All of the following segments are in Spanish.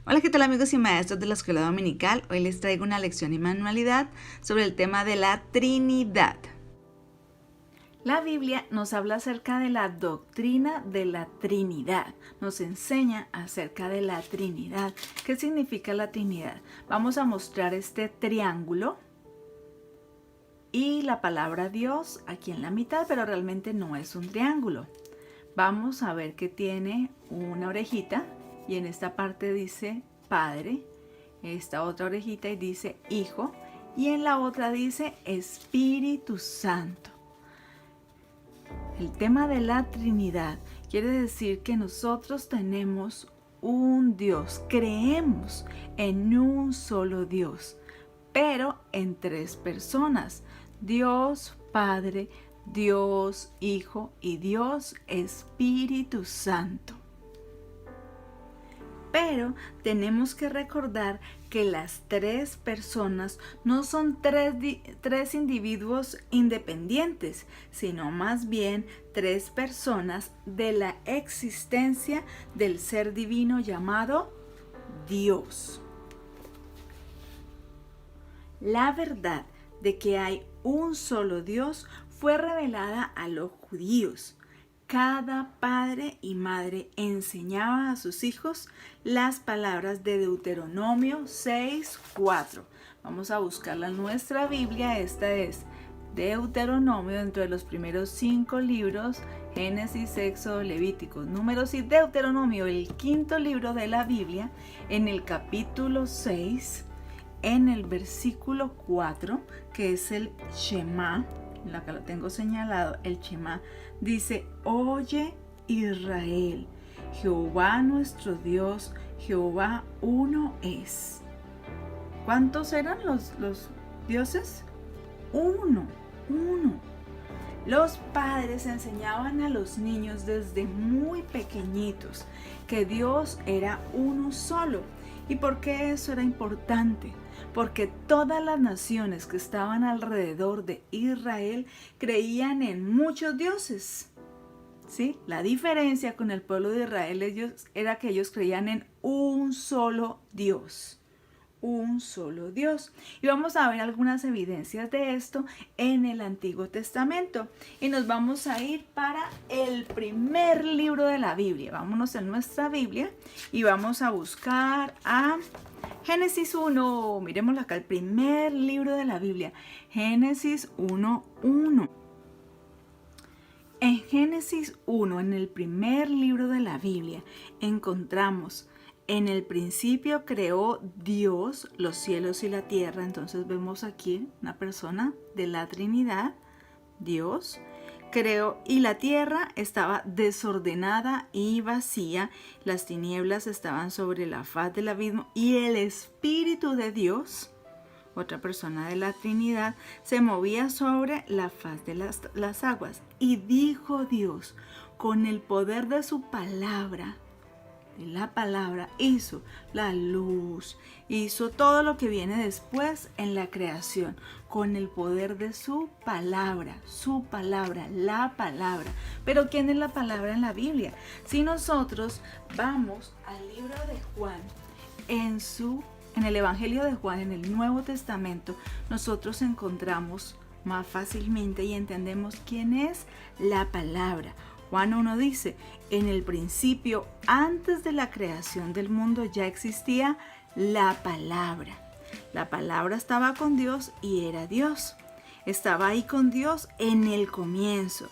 Hola, ¿qué tal amigos y maestros de la Escuela Dominical? Hoy les traigo una lección y manualidad sobre el tema de la Trinidad. La Biblia nos habla acerca de la doctrina de la Trinidad, nos enseña acerca de la Trinidad. ¿Qué significa la Trinidad? Vamos a mostrar este triángulo y la palabra Dios aquí en la mitad, pero realmente no es un triángulo. Vamos a ver que tiene una orejita y en esta parte dice Padre, esta otra orejita y dice Hijo y en la otra dice Espíritu Santo. El tema de la Trinidad quiere decir que nosotros tenemos un Dios, creemos en un solo Dios, pero en tres personas: Dios Padre, Dios Hijo y Dios Espíritu Santo. Pero tenemos que recordar que las tres personas no son tres individuos independientes, sino más bien tres personas de la existencia del ser divino llamado Dios. La verdad de que hay un solo Dios fue revelada a los judíos. Cada padre y madre enseñaba a sus hijos las palabras de Deuteronomio 6:4. Vamos a buscarla en nuestra Biblia. Esta es Deuteronomio, dentro de los primeros 5 libros: Génesis, Éxodo, Levíticos, Números y Deuteronomio, el 5.º libro de la Biblia, en el capítulo 6, en el versículo 4, que es el Shema. Acá lo tengo señalado, el Shema dice: oye Israel, Jehová nuestro Dios, Jehová uno es. ¿Cuántos eran los dioses? Uno. Los padres enseñaban a los niños desde muy pequeñitos que Dios era uno solo. ¿Y por qué eso era importante? Porque todas las naciones que estaban alrededor de Israel creían en muchos dioses. ¿Sí? La diferencia con el pueblo de Israel era que ellos creían en un solo Dios. Un solo Dios. Y vamos a ver algunas evidencias de esto en el Antiguo Testamento. Y nos vamos a ir para el primer libro de la Biblia. Vámonos en nuestra Biblia y vamos a buscar a Génesis 1. Miremoslo acá, el primer libro de la Biblia. Génesis 1:1. En Génesis 1, en el primer libro de la Biblia, encontramos: en el principio creó Dios los cielos y la tierra. Entonces vemos aquí una persona de la Trinidad, Dios. Creó, y la tierra estaba desordenada y vacía, las tinieblas estaban sobre la faz del abismo, y el Espíritu de Dios, otra persona de la Trinidad, se movía sobre la faz de las aguas. Y dijo Dios, con el poder de su palabra, de la palabra, hizo la luz, hizo todo lo que viene después en la creación, con el poder de su palabra, la palabra. Pero ¿quién es la palabra en la Biblia? Si nosotros vamos al libro de Juan, en el Evangelio de Juan, en el Nuevo Testamento, nosotros encontramos más fácilmente y entendemos quién es la palabra. Juan 1 dice: en el principio, antes de la creación del mundo, ya existía la palabra. La palabra estaba con Dios y era Dios. Estaba ahí con Dios en el comienzo.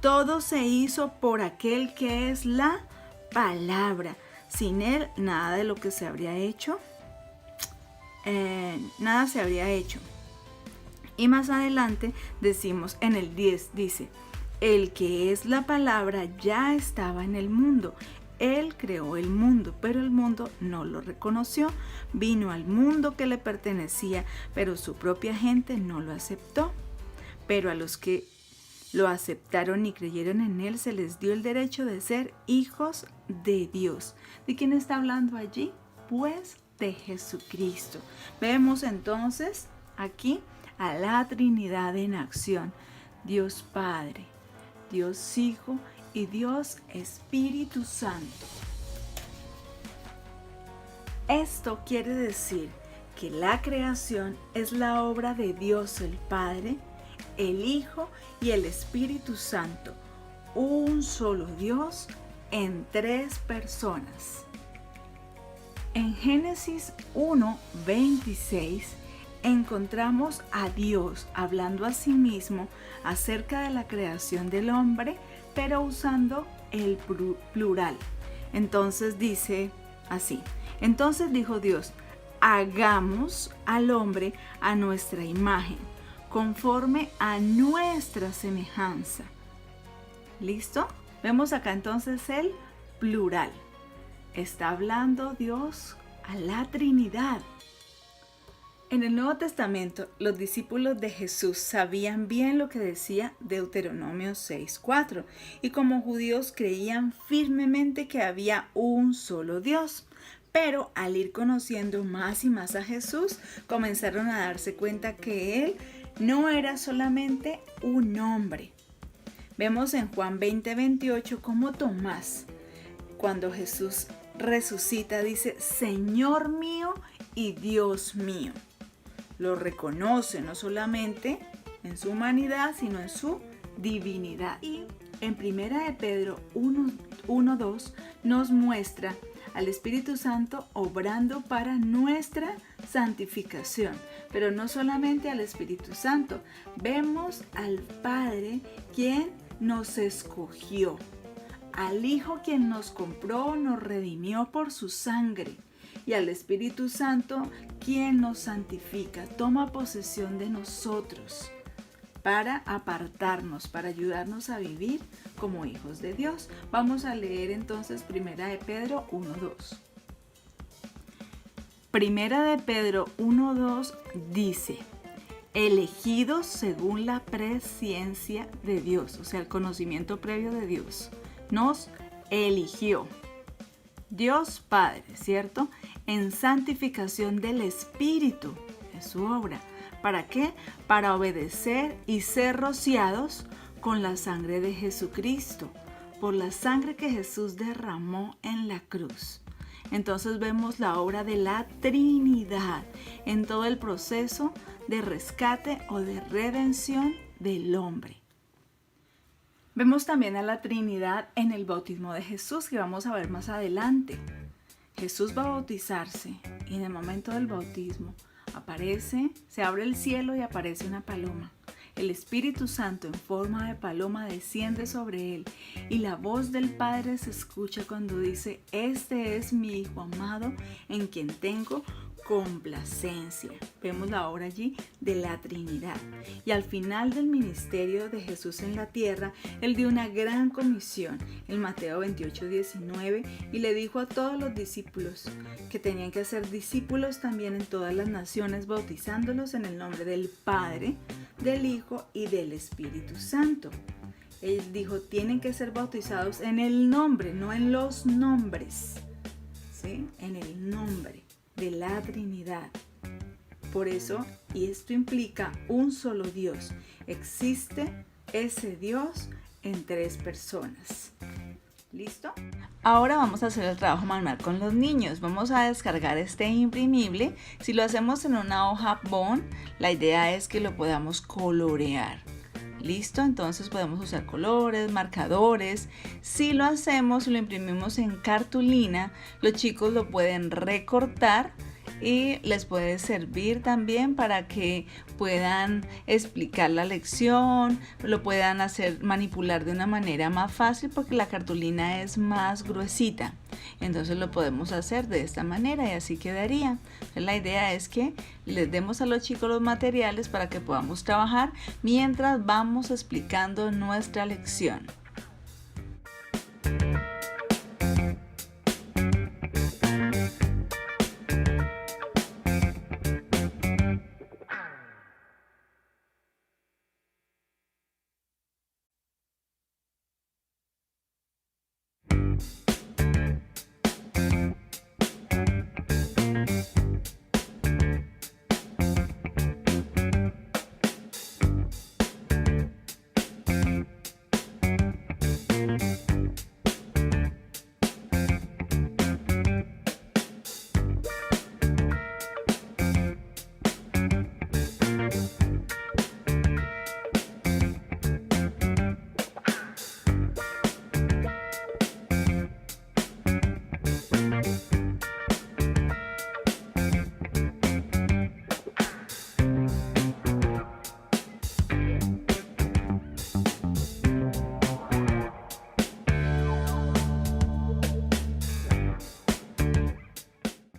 Todo se hizo por aquel que es la palabra. Sin él, nada de lo que se habría hecho, nada se habría hecho. Y más adelante decimos, en el 10 dice: el que es la palabra ya estaba en el mundo. Él creó el mundo, pero el mundo no lo reconoció. Vino al mundo que le pertenecía, pero su propia gente no lo aceptó. Pero a los que lo aceptaron y creyeron en él, se les dio el derecho de ser hijos de Dios. ¿De quién está hablando allí? Pues de Jesucristo. Vemos entonces aquí a la Trinidad en acción: Dios Padre, Dios Hijo y Dios Espíritu Santo. Esto quiere decir que la creación es la obra de Dios el Padre, el Hijo y el Espíritu Santo, un solo Dios en 3 personas. En Génesis 1:26 encontramos a Dios hablando a sí mismo acerca de la creación del hombre, pero usando el plural. Entonces dice así: entonces dijo Dios, hagamos al hombre a nuestra imagen, conforme a nuestra semejanza. ¿Listo? Vemos acá entonces el plural. Está hablando Dios a la Trinidad. En el Nuevo Testamento, los discípulos de Jesús sabían bien lo que decía Deuteronomio 6:4, y como judíos creían firmemente que había un solo Dios. Pero al ir conociendo más y más a Jesús, comenzaron a darse cuenta que Él no era solamente un hombre. Vemos en Juan 20:28 cómo Tomás, cuando Jesús resucita, dice: Señor mío y Dios mío. Lo reconoce no solamente en su humanidad, sino en su divinidad. Y en 1 de Pedro 1:2 nos muestra al Espíritu Santo obrando para nuestra santificación. Pero no solamente al Espíritu Santo, vemos al Padre quien nos escogió, al Hijo quien nos compró, nos redimió por su sangre, y al Espíritu Santo quien nos santifica, toma posesión de nosotros para apartarnos, para ayudarnos a vivir como hijos de Dios. Vamos a leer entonces 1 de Pedro 1:2. 1 de Pedro 1:2 dice: elegidos según la presciencia de Dios, o sea, el conocimiento previo de Dios, nos eligió. Dios Padre, ¿cierto? En santificación del Espíritu, es su obra. ¿Para qué? Para obedecer y ser rociados con la sangre de Jesucristo, por la sangre que Jesús derramó en la cruz. Entonces vemos la obra de la Trinidad en todo el proceso de rescate o de redención del hombre. Vemos también a la Trinidad en el bautismo de Jesús, que vamos a ver más adelante. Jesús va a bautizarse y en el momento del bautismo se abre el cielo y aparece una paloma. El Espíritu Santo en forma de paloma desciende sobre él y la voz del Padre se escucha cuando dice: este es mi Hijo amado en quien tengo complacencia. Vemos la obra allí de la Trinidad. Y al final del ministerio de Jesús en la tierra, Él dio una gran comisión en Mateo 28:19 y le dijo a todos los discípulos que tenían que ser discípulos también en todas las naciones, bautizándolos en el nombre del Padre, del Hijo y del Espíritu Santo. Él dijo: tienen que ser bautizados en el nombre, no en los nombres, ¿sí? En el nombre de la Trinidad. Por eso, y esto implica un solo Dios, existe ese Dios en 3 personas. ¿Listo? Ahora vamos a hacer el trabajo manual con los niños. Vamos a descargar este imprimible. Si lo hacemos en una hoja bond, la idea es que lo podamos colorear. ¿Listo? Entonces podemos usar colores, marcadores. Si lo hacemos y lo imprimimos en cartulina, los chicos lo pueden recortar y les puede servir también para que puedan explicar la lección, lo puedan manipular de una manera más fácil porque la cartulina es más gruesita. Entonces lo podemos hacer de esta manera y así quedaría. Entonces, la idea es que les demos a los chicos los materiales para que podamos trabajar mientras vamos explicando nuestra lección.